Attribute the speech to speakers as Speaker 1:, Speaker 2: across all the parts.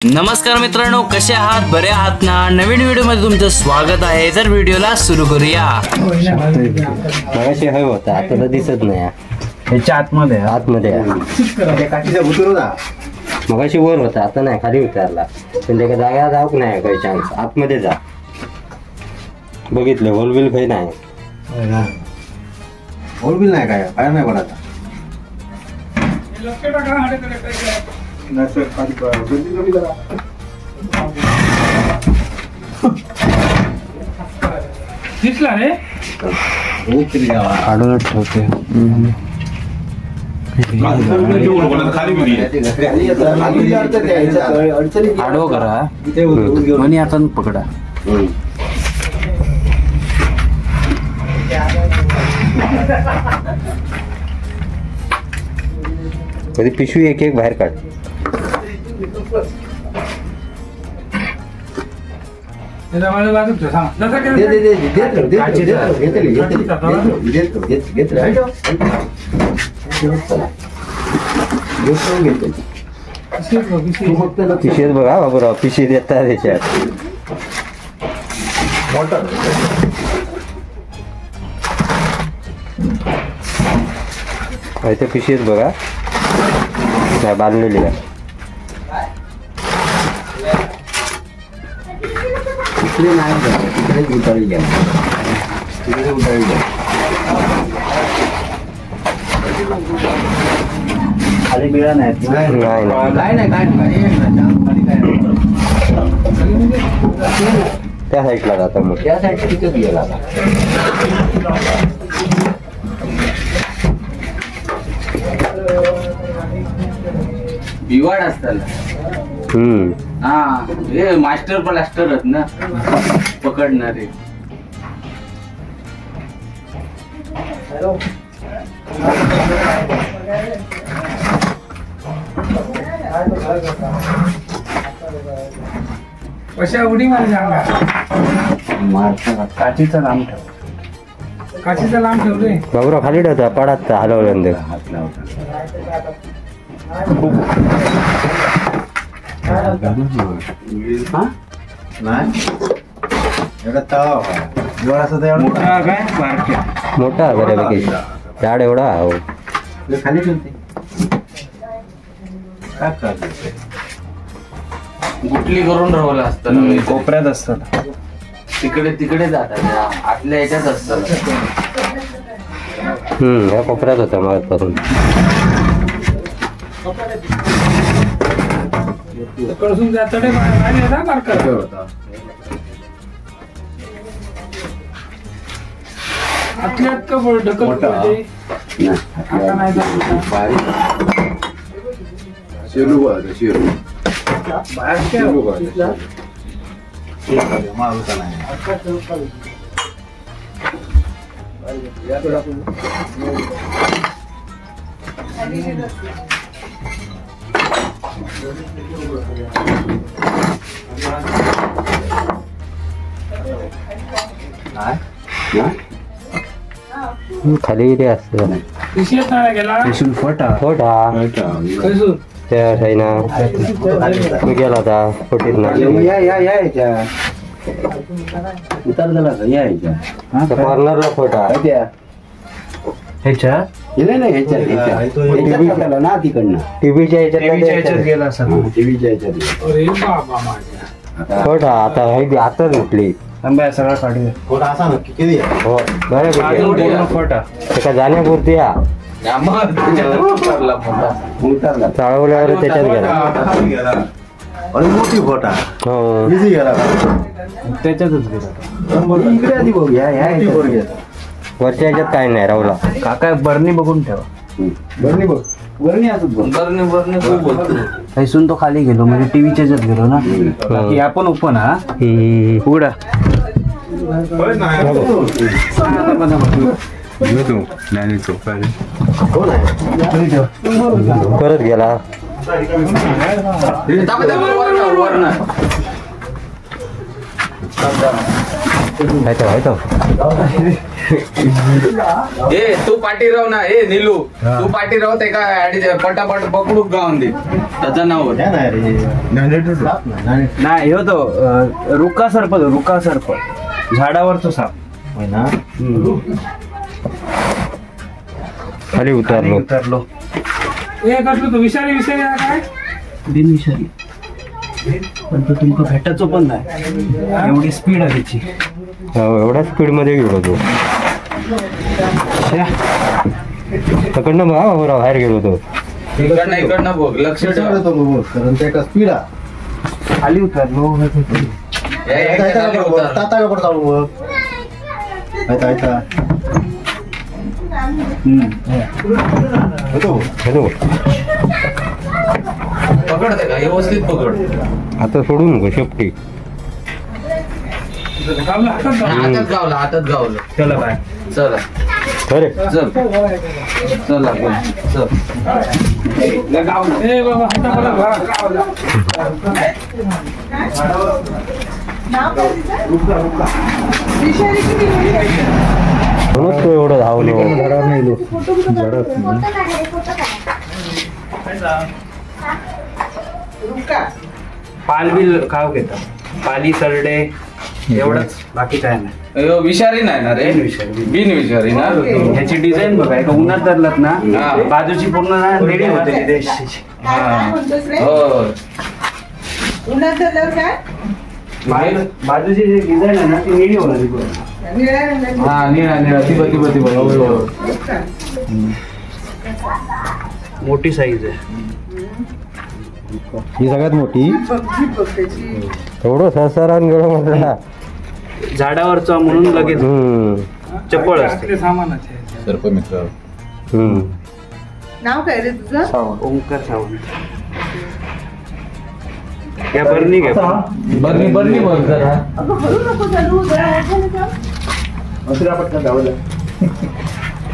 Speaker 1: नमस्कार मित्रांनो, कसे आहात? बरे आहात ना? नवीन व्हिडिओ मध्ये तुमचं स्वागत आहे. तर व्हिडिओला सुरू करूया.
Speaker 2: मगाशी हवे होता आता दिसत नाही.
Speaker 3: याच्या आतमध्ये
Speaker 2: मगाशी वर होता आता नाही, खाली उतरला. पण त्या जागा जाऊक नाही काही चान्स. आतमध्ये जा, बघितलं होल बिल काही नाही.
Speaker 4: होल बिल नाही काय काय नाही पडायचा.
Speaker 3: दिसला रे
Speaker 2: काढूनच ठेवते.
Speaker 1: आडव करा मनी आता पकडा.
Speaker 2: कधी पिशवी एक एक बाहेर काढ. पिशवीत बघा बाबूराव, पिशवी देतात त्याच्यात. इथे पिशवीत बघा काय बांधलेली आहे.
Speaker 4: तिकडे नाही तिकडे उतारली घ्या, तिकडे उतारली घ्या.
Speaker 3: खाली बिळा नाही.
Speaker 4: काय
Speaker 2: त्या साईडला जातं मग.
Speaker 4: त्या साईडला तिथेच गेला.
Speaker 1: बिवाड असताना हा हे मास्टर प्लास्टर ना पकडणारे.
Speaker 3: कशा उडी मारली अंगा. काचीचा लांब ठेव, काचीचा लांब ठेव रे.
Speaker 2: बाबूराव खाली ठेवता पडात हलवलं हात लावता. मोठा बऱ्यापैकी झाड एवढा
Speaker 4: खाली ठेवते.
Speaker 1: गुटली करून राहलं असतं
Speaker 3: कोपऱ्यात असतात.
Speaker 1: तिकडे जातात, आतल्या याच्यात असतात.
Speaker 2: ह्या कोपऱ्यात होता मगापासून.
Speaker 3: कडसून जातडे बारका
Speaker 4: होता.
Speaker 3: आतल्यात का ढकल आता नाही जात.
Speaker 4: शेरू बघा, शेरू मारूचा नाही.
Speaker 2: खाली गेले असतं
Speaker 3: पिशवीत नाही गेला.
Speaker 2: फोटा
Speaker 3: कैसून
Speaker 2: त्या साईना गेला होता फोटीत ना.
Speaker 4: उतार झाला का यायच्या
Speaker 2: कॉर्नरला फोटा
Speaker 3: ह्याच्या
Speaker 4: नाही ह्याच्यात ना तिकडनं
Speaker 2: टीव्हीच्या
Speaker 3: ह्याच्यात गेला असं.
Speaker 4: टीव्हीच्या ह्याच्यात.
Speaker 3: अरे बाबा माझ्या
Speaker 2: फोटा आता उठली.
Speaker 3: आंब्या सगळा काढूया.
Speaker 4: थोडा असा नक्की किती आहे?
Speaker 2: हो बरं
Speaker 3: फोटा
Speaker 2: त्याच्या जाण्यापुरती हा चाळवल्यावर त्याच्यात गेला.
Speaker 4: आणि मोठी फोटा
Speaker 2: हो
Speaker 4: इझी गेला.
Speaker 3: त्याच्यातच गेला.
Speaker 4: इकडे आधी बघू ह्या
Speaker 2: वरच्या ह्याच्यात काय नाही राहुला.
Speaker 3: काका बरणी बघून ठेवा.
Speaker 4: बरणी बघ, बरणी असत बघ.
Speaker 1: बरणे खूप बोलतो.
Speaker 3: हैसून तो खाली गेलो म्हणजे टीव्हीच्या ह्याच्यात गेलो ना. बाकी आपण ओपन हा उघडा.
Speaker 2: परत गेला.
Speaker 5: ए तू पाठी राव ना ए नीलू तू पाठी राव ते काय पटापट पकडू गावून दे त्याचं नाव
Speaker 3: नाही हो तो रुका सर्प झाडावरचा साप
Speaker 4: होय ना
Speaker 2: खाली उतरलो
Speaker 3: उतरलो
Speaker 6: विषारी काय
Speaker 3: बिनविषारी पण तो तुमका भेटायचो पण नाही एवढी स्पीड आहे त्याची
Speaker 2: एवढ्या स्पीड मध्ये गेलो तो तकडनं बघा बरोबर बाहेर गेलो तो
Speaker 5: इकडनं बघ लक्ष ठेव
Speaker 4: कारण ते का स्पीड आहे
Speaker 3: खाली उतरलो
Speaker 4: ताता का चालू मग
Speaker 2: हॅलो
Speaker 5: पकडते का व्यवस्थित पकड
Speaker 2: आता सोडू नको शेपटी
Speaker 5: हातात गावलं
Speaker 3: चला बाय
Speaker 5: चला
Speaker 2: अरे
Speaker 5: चल चला चल
Speaker 2: म्हणूनच तो एवढं धावलो
Speaker 3: पाल बिल खाव घेता पाली सरडे एवढंच बाकी काय नाही
Speaker 5: विषारी नाही ना रे बिनविषारी ना
Speaker 3: ह्याची डिझाईन बघा एका उन्हात धरलात ना
Speaker 5: हा.
Speaker 3: बाजूची पूर्ण ना निळी होते देशाची
Speaker 5: हो
Speaker 3: बाजूची जी डिझाईन आहे ना ती निळी होणार पूर्ण.
Speaker 5: हा निळा ती बघ
Speaker 3: मोठी साईज आहे
Speaker 2: ही सगळ्यात मोठी एवढं सहसारान गेलो म्हटलं
Speaker 3: झाडावरचा म्हणून लगेच चप्पळ असते
Speaker 5: सर्पमित्र
Speaker 6: नाव काय रे तुझं
Speaker 3: ओंकार सावंत या बरणी घ्या
Speaker 5: बरणी बघ जरा
Speaker 6: हळू नको चालू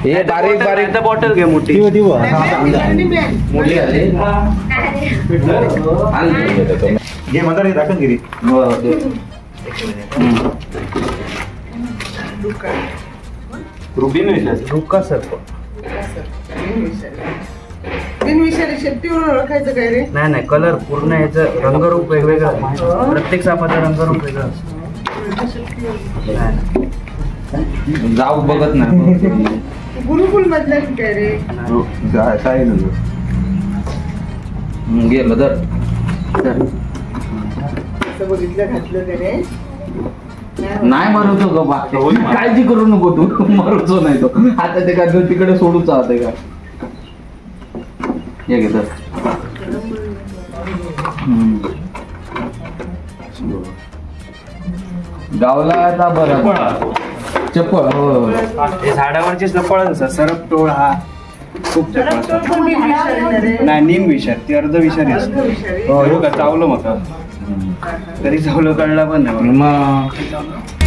Speaker 5: हे बारीक
Speaker 3: बॉटल घे मोठी
Speaker 5: मोठी आली
Speaker 4: घे म्हणता दाखल गिरी
Speaker 3: रुका सर्प
Speaker 6: बिनविषारी शेपटीवरून ओळखायचं काय रे
Speaker 3: नाही नाही कलर पूर्ण याचं रंगरूप वेगवेगळं आहे. प्रत्येक सापाचं रंगरूप वेगळं असतं.
Speaker 5: जाऊ बघत नाही
Speaker 6: गुरुकुल मधला की काय रे
Speaker 5: गेलं तर
Speaker 6: असं बघितलं घातलं का रे
Speaker 5: नाही मरवतो ग बा काळजी करू नको तू मरवतो नाही तो आता ते का तिकडे सोडूच आहे का हे घेत गावला आता बरं चप्पल हो
Speaker 3: हे झाडावरची चप्पळच सरप टोळ हा खूप चप्पळ असतात.
Speaker 6: पण बिनविषारी ना रे
Speaker 3: नाही निम विषारी ती अर्ध विषारी असते
Speaker 6: विषारी
Speaker 3: हो का चावलं मग तरी चावलं कळला पण नाही
Speaker 5: मग